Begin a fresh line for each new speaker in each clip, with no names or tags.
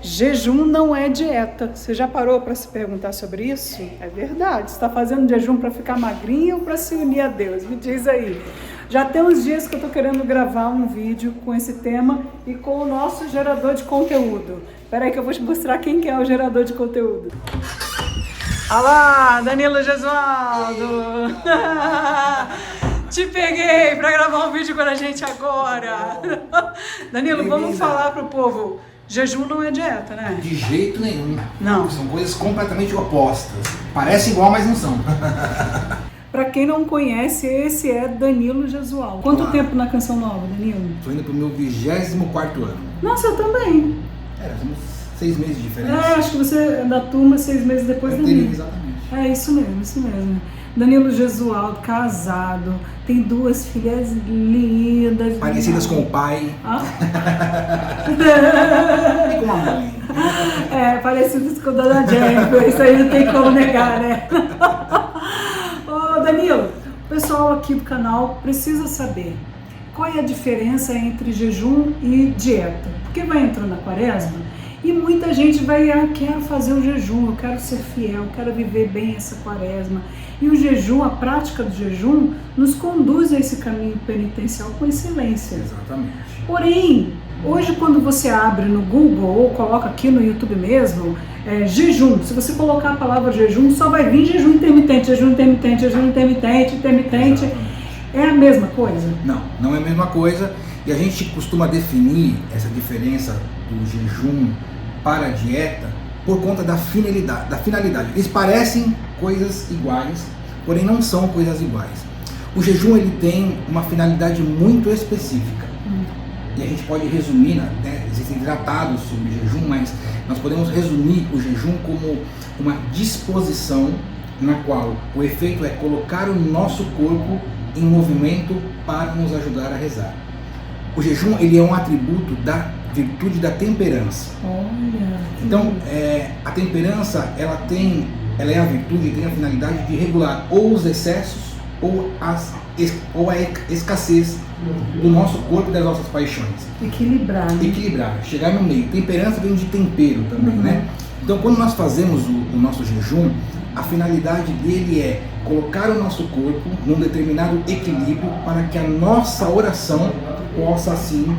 Jejum não é dieta. Você já parou para se perguntar sobre isso? É verdade. Você está fazendo jejum para ficar magrinho ou para se unir a Deus? Me diz aí. Já tem uns dias que eu estou querendo gravar um vídeo com esse tema e com o nosso gerador de conteúdo. Espera aí que eu vou te mostrar quem que é o gerador de conteúdo. Olá, Danilo Gesualdo! Te peguei para gravar um vídeo com a gente agora. Danilo, vamos falar pro povo. Jejum não é dieta, né?
De jeito nenhum.
Não.
São coisas completamente opostas. Parece igual, mas não são.
Para quem não conhece, esse é Danilo Gesualdo. Quanto tempo na Canção Nova, Danilo?
Tô indo pro meu 24º ano.
Nossa, eu também.
Somos 6 meses de diferença.
Acho que você é da turma 6 meses depois da minha.
Exatamente.
É isso mesmo. Danilo Gesualdo, casado, tem 2 filhas lindas.
Parecidas com o pai. E com a mãe.
Parecidas com a Dona Jennifer, isso aí não tem como negar, né? Ô Danilo, o pessoal aqui do canal precisa saber qual é a diferença entre jejum e dieta. Porque vai entrando a quaresma e muita gente vai, quero fazer o jejum, eu quero ser fiel, eu quero viver bem essa quaresma. E o jejum, a prática do jejum, nos conduz a esse caminho penitencial com excelência.
Exatamente.
Porém, hoje quando você abre no Google ou coloca aqui no YouTube mesmo, jejum, se você colocar a palavra jejum, só vai vir jejum intermitente. Exatamente. É a mesma coisa?
Não é a mesma coisa. E a gente costuma definir essa diferença do jejum para a dieta por conta da finalidade. Eles parecem coisas iguais, porém não são coisas iguais. O jejum ele tem uma finalidade muito específica. E a gente pode resumir, né? Existem tratados sobre jejum, mas nós podemos resumir o jejum como uma disposição na qual o efeito é colocar o nosso corpo em movimento para nos ajudar a rezar. O jejum ele é um atributo da virtude da temperança.
Olha.
Então, a temperança ela é a virtude, tem a finalidade de regular ou os excessos ou a escassez do nosso corpo e das nossas paixões.
Equilibrar.
Chegar no meio. Temperança vem de tempero também, né? Então, quando nós fazemos o nosso jejum, a finalidade dele é colocar o nosso corpo num determinado equilíbrio para que a nossa oração possa assim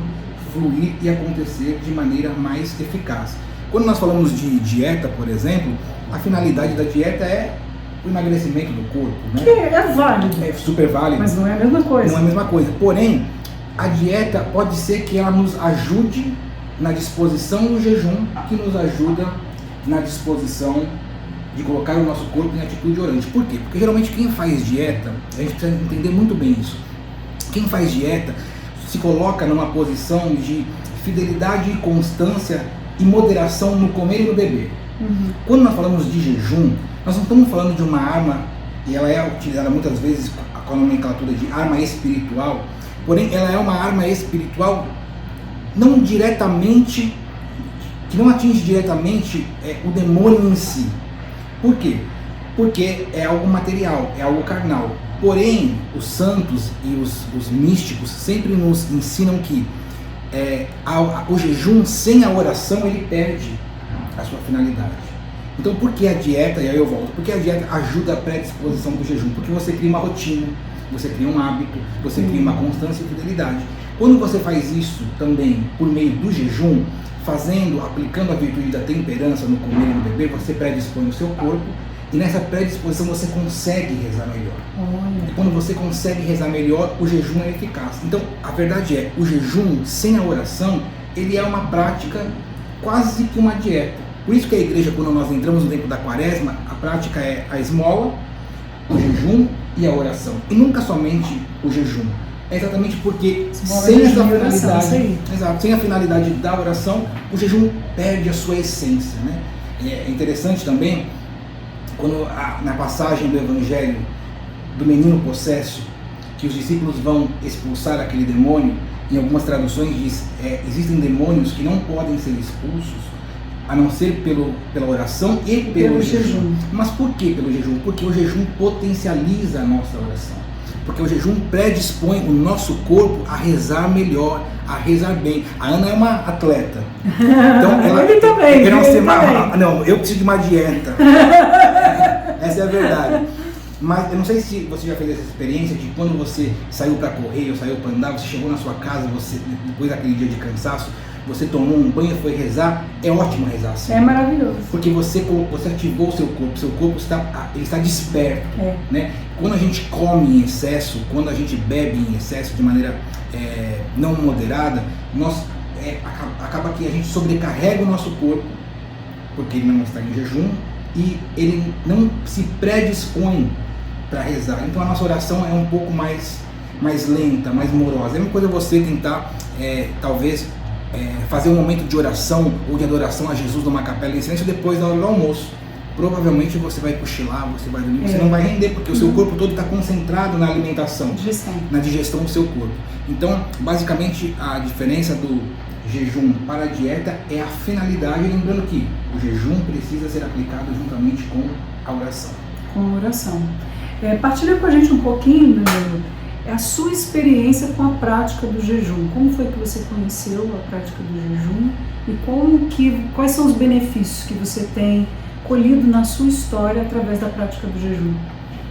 fluir e acontecer de maneira mais eficaz. Quando nós falamos de dieta, por exemplo, a finalidade da dieta é o emagrecimento do corpo, né?
Que é válido.
É super válido.
Mas não é a mesma coisa.
Não é a mesma coisa. Porém, a dieta pode ser que ela nos ajude na disposição do jejum, que nos ajuda na disposição de colocar o nosso corpo em atitude orante. Por quê? Porque geralmente quem faz dieta, a gente precisa entender muito bem isso. Quem faz dieta se coloca numa posição de fidelidade e constância e moderação no comer e no beber. Quando nós falamos de jejum, nós não estamos falando de uma arma, e ela é utilizada muitas vezes com a nomenclatura de arma espiritual, porém ela é uma arma espiritual não diretamente, que não atinge diretamente o demônio em si. Por quê? Porque é algo material, é algo carnal. Porém, os santos e os místicos sempre nos ensinam que o jejum sem a oração ele perde a sua finalidade. Então, por que a dieta, e aí eu volto, porque a dieta ajuda a predisposição do jejum? Porque você cria uma rotina, você cria um hábito, você cria uma constância e fidelidade. Quando você faz isso também por meio do jejum, aplicando a virtude da temperança no comer e no beber, você predispõe o seu corpo e nessa predisposição você consegue rezar melhor. E quando você consegue rezar melhor, o jejum é eficaz. Então, a verdade é, o jejum sem a oração, ele é uma prática quase que uma dieta. Por isso que a igreja, quando nós entramos no tempo da quaresma, a prática é a esmola, o jejum e a oração. E nunca somente o jejum. É exatamente porque sem essa finalidade, sem a finalidade da oração, o jejum perde a sua essência, né? É interessante também, quando na passagem do Evangelho do menino possesso, que os discípulos vão expulsar aquele demônio, em algumas traduções diz, existem demônios que não podem ser expulsos, a não ser pela oração e pelo jejum. Mas por que pelo jejum? Porque o jejum potencializa a nossa oração. Porque o jejum predispõe o nosso corpo a rezar melhor, a rezar bem. A Ana é uma atleta. Então,
ele também.
Não, eu preciso de uma dieta. Essa é a verdade. Mas eu não sei se você já fez essa experiência de quando você saiu para correr ou saiu para andar, você chegou na sua casa, depois daquele dia de cansaço, você tomou um banho, foi rezar. É ótimo rezar assim.
É maravilhoso.
Porque você ativou o seu corpo está desperto. Né? Quando a gente come em excesso, quando a gente bebe em excesso de maneira não moderada, acaba que a gente sobrecarrega o nosso corpo, porque ele não está em jejum e ele não se predispõe para rezar. Então a nossa oração é um pouco mais lenta, mais morosa. É uma coisa você tentar, talvez, fazer um momento de oração ou de adoração a Jesus numa capela em silêncio depois da hora do almoço. Provavelmente você vai cochilar, você vai dormir, você não vai render, porque o seu corpo todo está concentrado na alimentação, na digestão do seu corpo. Então, basicamente, a diferença do jejum para a dieta é a finalidade, lembrando que o jejum precisa ser aplicado juntamente com a oração.
Com a oração. Partilha com a gente um pouquinho, Danilo, a sua experiência com a prática do jejum. Como foi que você conheceu a prática do jejum e quais são os benefícios que você tem colhido na sua história através da prática do jejum?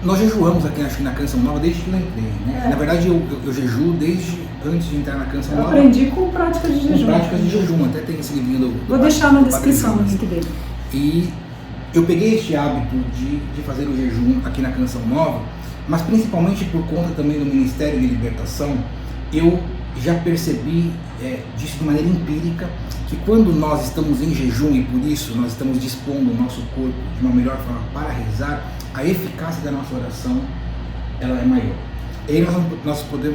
Nós jejuamos aqui na Canção Nova desde que eu entrei, né? Na verdade eu jejuo desde antes de entrar na Canção Nova.
Eu aprendi com práticas de jejum.
Com práticas de jejum, até tem esse livrinho do
Vou deixar na descrição o link dele.
E eu peguei este hábito de fazer o jejum aqui na Canção Nova, mas principalmente por conta também do Ministério de Libertação. Eu já percebi disso de maneira empírica, que quando nós estamos em jejum e por isso nós estamos dispondo o nosso corpo de uma melhor forma para rezar, a eficácia da nossa oração ela é maior. E aí nós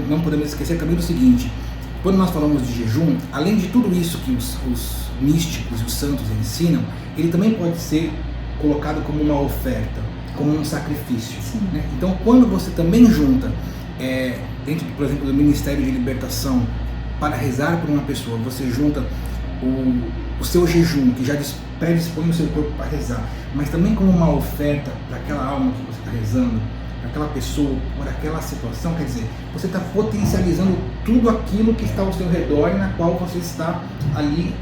não podemos esquecer também do seguinte: quando nós falamos de jejum, além de tudo isso que os místicos e os santos ensinam, ele também pode ser colocado como uma oferta, como um sacrifício. Né? Então, quando você também junta, dentro, por exemplo, do Ministério de Libertação, para rezar por uma pessoa, você junta o seu jejum, que já predispõe o seu corpo para rezar, mas também como uma oferta para aquela alma que você está rezando, para aquela pessoa, por aquela situação, quer dizer, você está potencializando tudo aquilo que está ao seu redor e na qual você está ali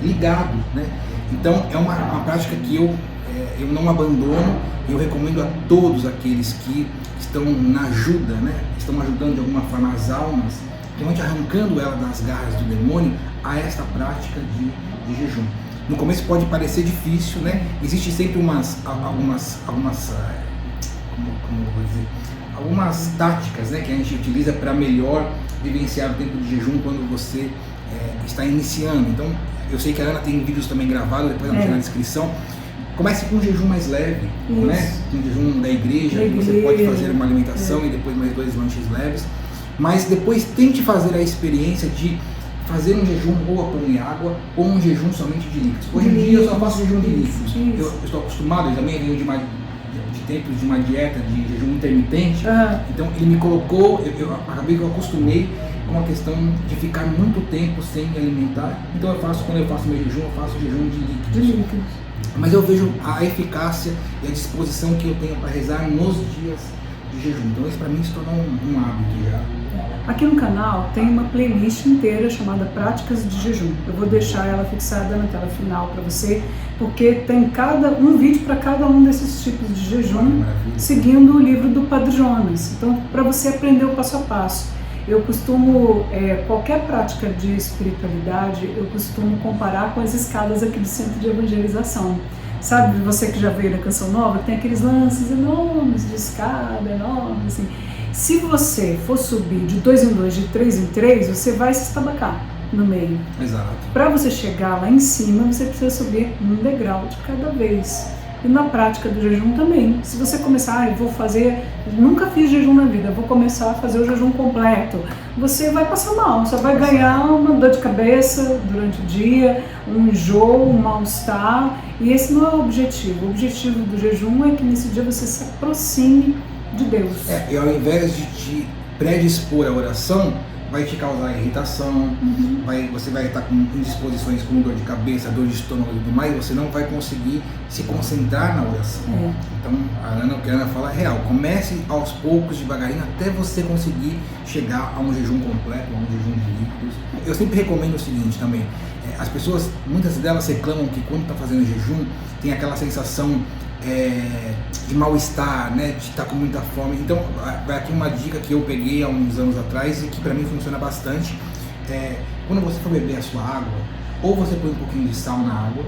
ligado. Né? Então, é uma prática que eu não abandono. Eu recomendo a todos aqueles que estão na ajuda, né? Estão ajudando de alguma forma as almas, realmente arrancando ela das garras do demônio, a esta prática de jejum. No começo pode parecer difícil, né? Existe sempre algumas táticas, né, que a gente utiliza para melhor vivenciar o tempo de jejum quando você está iniciando. Então, eu sei que a Ana tem vídeos também gravados, depois ela na descrição. Comece com um jejum mais leve, né? Um jejum da igreja, você pode fazer uma alimentação e depois mais 2 lanches leves. Mas depois tente fazer a experiência de fazer um jejum ou a pão e água, ou um jejum somente de líquidos. Hoje em dia eu só faço jejum de líquidos. Eu estou acostumado, eu também venho de tempos de uma dieta de jejum intermitente. Então ele me colocou, eu acabei que eu acostumei com a questão de ficar muito tempo sem me alimentar. Então quando eu faço meu jejum, eu faço jejum de líquidos. Mas eu vejo a eficácia e a disposição que eu tenho para rezar nos dias de jejum. Então isso para mim se tornou um hábito já.
Aqui no canal tem uma playlist inteira chamada Práticas de Jejum. Eu vou deixar ela fixada na tela final para você, porque tem um vídeo para cada um desses tipos de jejum, seguindo o livro do Padre Jonas. Então, para você aprender o passo a passo. Eu costumo, qualquer prática de espiritualidade, eu costumo comparar com as escadas aqui do Centro de Evangelização. Sabe, você que já veio na Canção Nova, tem aqueles lances enormes de escada, enormes, assim. Se você for subir de 2 em 2, de 3 em 3, você vai se estabacar no meio.
Exato.
Para você chegar lá em cima, você precisa subir um degrau de cada vez. E na prática do jejum também. Se você começar, nunca fiz jejum na vida, vou começar a fazer o jejum completo, você vai passar mal, você vai ganhar uma dor de cabeça durante o dia, um enjoo, um mal-estar, e esse não é o objetivo. O objetivo do jejum é que nesse dia você se aproxime de Deus.
E ao invés de te predispor à oração, vai te causar irritação, você vai estar com indisposições como dor de cabeça, dor de estômago e tudo mais, você não vai conseguir se concentrar na oração. Então, o que a Ana fala é real. Comece aos poucos, devagarinho, até você conseguir chegar a um jejum completo, a um jejum de líquidos. Eu sempre recomendo o seguinte também, as pessoas, muitas delas reclamam que quando está fazendo jejum, tem aquela sensação de mal-estar, né, de estar com muita fome. Então, vai aqui uma dica que eu peguei há uns anos atrás e que para mim funciona bastante. Quando você for beber a sua água, ou você põe um pouquinho de sal na água,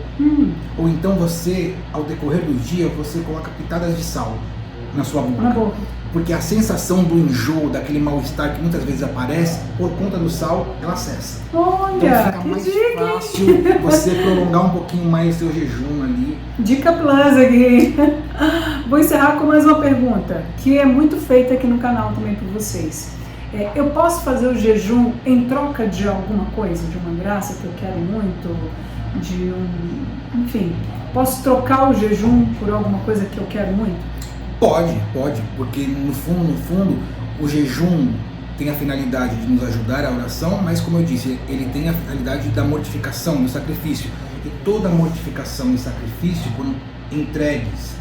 ou então você, ao decorrer do dia, você coloca pitadas de sal na sua boca. Porque a sensação do enjoo, daquele mal-estar que muitas vezes aparece, por conta do sal, ela cessa.
Olha,
então fica mais fácil você prolongar um pouquinho mais o seu jejum ali.
Dica plus aqui. Vou encerrar com mais uma pergunta, que é muito feita aqui no canal também por vocês. Eu posso fazer o jejum em troca de alguma coisa, de uma graça que eu quero muito, enfim, posso trocar o jejum por alguma coisa que eu quero muito?
Pode, porque no fundo, o jejum tem a finalidade de nos ajudar à oração, mas como eu disse, ele tem a finalidade da mortificação, do sacrifício. E toda mortificação e sacrifício, quando entregues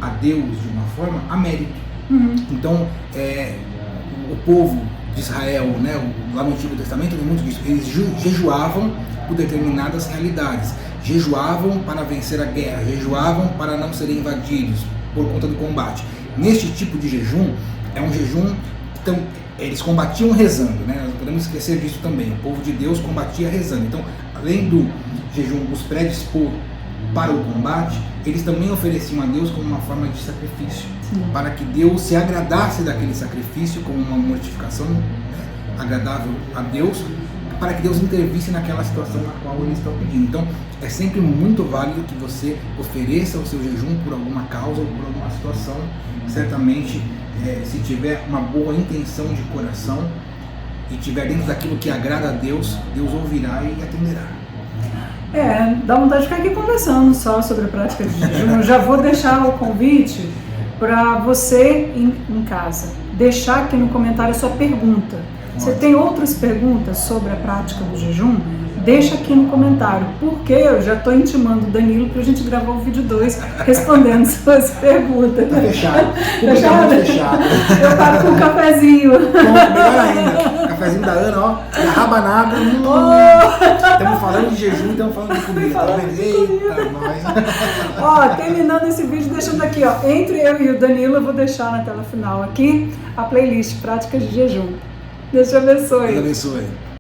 a Deus de uma forma, há mérito. Então, o povo de Israel, né, lá no Antigo Testamento, tem muito disso. Eles jejuavam por determinadas realidades. Jejuavam para vencer a guerra, jejuavam para não serem invadidos por conta do combate. Neste tipo de jejum, é um jejum, então, eles combatiam rezando, né? Nós não podemos esquecer disso também. O povo de Deus combatia rezando. Então, além do jejum os predispor para o combate, eles também ofereciam a Deus como uma forma de sacrifício, para que Deus se agradasse daquele sacrifício como uma mortificação, né, agradável a Deus, para que Deus intervisse naquela situação na qual eles estão pedindo. Então, é sempre muito válido que você ofereça o seu jejum por alguma causa ou por alguma situação. Certamente, se tiver uma boa intenção de coração e tiver dentro daquilo que agrada a Deus, Deus ouvirá e atenderá.
Dá vontade de ficar aqui conversando só sobre a prática de jejum. Já vou deixar o convite para você em casa. Deixar aqui no comentário a sua pergunta. Você tem outras perguntas sobre a prática do jejum? Deixa aqui no comentário, porque eu já estou intimando o Danilo para a gente gravar o vídeo 2 respondendo suas perguntas.
Tá fechado.
Fechado? Eu paro com um cafezinho.
Bom, melhor ainda. Cafezinho da Ana, ó. Na rabanada. Estamos falando de jejum e estamos falando de comida. Tá vendo? Eita, nós.
Terminando esse vídeo, deixando aqui, entre eu e o Danilo, eu vou deixar na tela final aqui a playlist Práticas de Jejum. Deus te abençoe.
Deus abençoe.